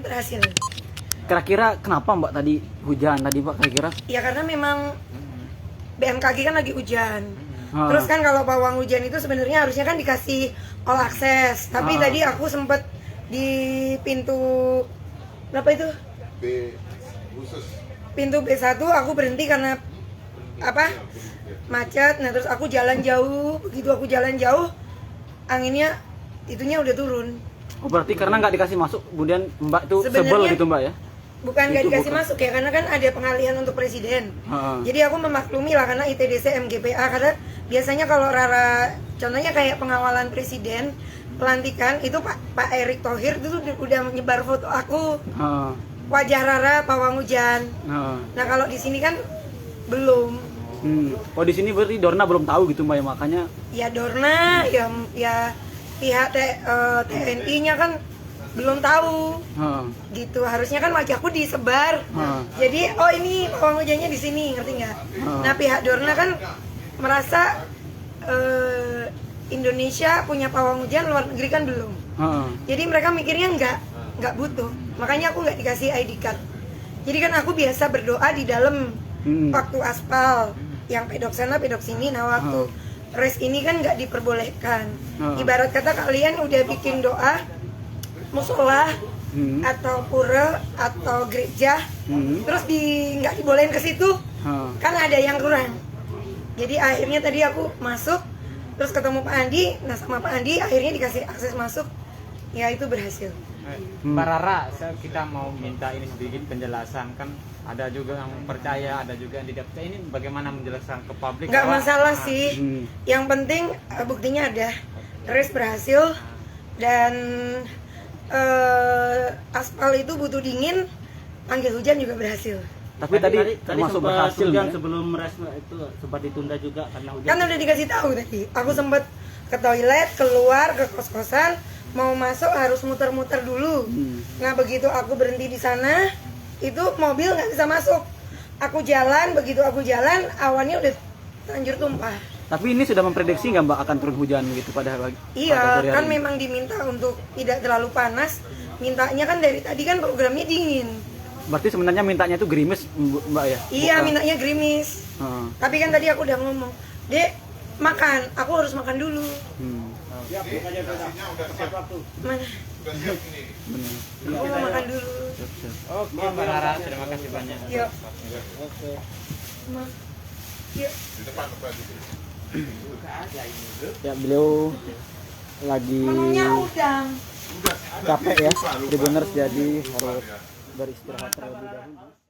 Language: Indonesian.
berhasil. Kira-kira kenapa Mbak tadi hujan tadi Mbak kira-kira? Ya karena memang BMKG kan lagi hujan. Terus kan kalau pawang hujan itu sebenarnya harusnya kan dikasih all access. Tapi tadi aku sempet di pintu berapa itu? B khusus. Pintu B1 aku berhenti karena apa? Macet. Nah, terus aku jalan jauh. Begitu aku jalan jauh, anginnya itunya udah turun. Oh, berarti karena nggak dikasih masuk, kemudian Mbak tuh sebel Sebenarnya gitu Mbak ya? Bukan nggak Itu dikasih bukan. masuk ya, karena kan ada pengalihan untuk presiden. Jadi aku memaklumi lah karena ITDC MGPA, karena biasanya kalau Rara, contohnya kayak pengawalan presiden, pelantikan itu Pak Erick Thohir itu udah menyebar foto aku, wajah Rara pawang hujan. Nah kalau di sini kan belum. Oh di sini berarti Dorna belum tahu gitu Mbak ya, makanya? Ya Dorna, ya pihak TNI-nya kan belum tahu. Gitu, harusnya kan wajahku disebar. Jadi oh ini pawang hujannya di sini, ngerti nggak? Nah pihak Dorna kan merasa Indonesia punya pawang hujan, luar negeri kan belum. Jadi mereka mikirnya nggak butuh. Makanya aku nggak dikasih ID card. Jadi kan aku biasa berdoa di dalam waktu aspal, yang pedok sana pedok sini. Nah waktu race ini kan nggak diperbolehkan. Ibarat kata kalian udah bikin doa musola atau pura atau gereja, terus nggak dibolehin ke situ, kan ada yang kurang. Jadi akhirnya tadi aku masuk, terus ketemu Pak Andi. Nah sama Pak Andi akhirnya dikasih akses masuk, ya itu berhasil. Mbak Rara, kita mau minta ini sedikit penjelasan, kan ada juga yang percaya, ada juga yang tidak percaya. Ini bagaimana menjelaskan ke publik? Nggak masalah sih, yang penting buktinya ada, race berhasil dan aspal itu butuh dingin, panggil hujan juga berhasil. Tapi tadi termasuk berhasil hujan ya? sebelum res itu sempat ditunda juga karena hujan. Kan udah dikasih tahu tadi, aku sempet ke toilet, keluar ke kos-kosan, mau masuk harus muter-muter dulu. Nah begitu aku berhenti di sana, itu mobil nggak bisa masuk. Aku jalan, begitu aku jalan, awannya udah lanjut tumpah. Tapi ini sudah memprediksi nggak Mbak akan turun hujan gitu pada Iya, sore hari kan ini? memang diminta untuk tidak terlalu panas. Mintanya kan dari tadi kan programnya dingin. Berarti sebenarnya mintanya itu gerimis Mbak ya? Iya, Bukan? mintanya gerimis. Tapi kan tadi aku udah ngomong, Dek, makan, aku harus makan dulu. Siap, nasinya udah siap. Mana? Udah siap ini. Aku mau makan dulu. Oke, Mbak Rara, terima kasih banyak. Yuk. Yuk. Di depan Mbak Didi. Ya beliau lagi Menunya udang. capek ya, Tribuners, jadi harus beristirahat terlebih dahulu.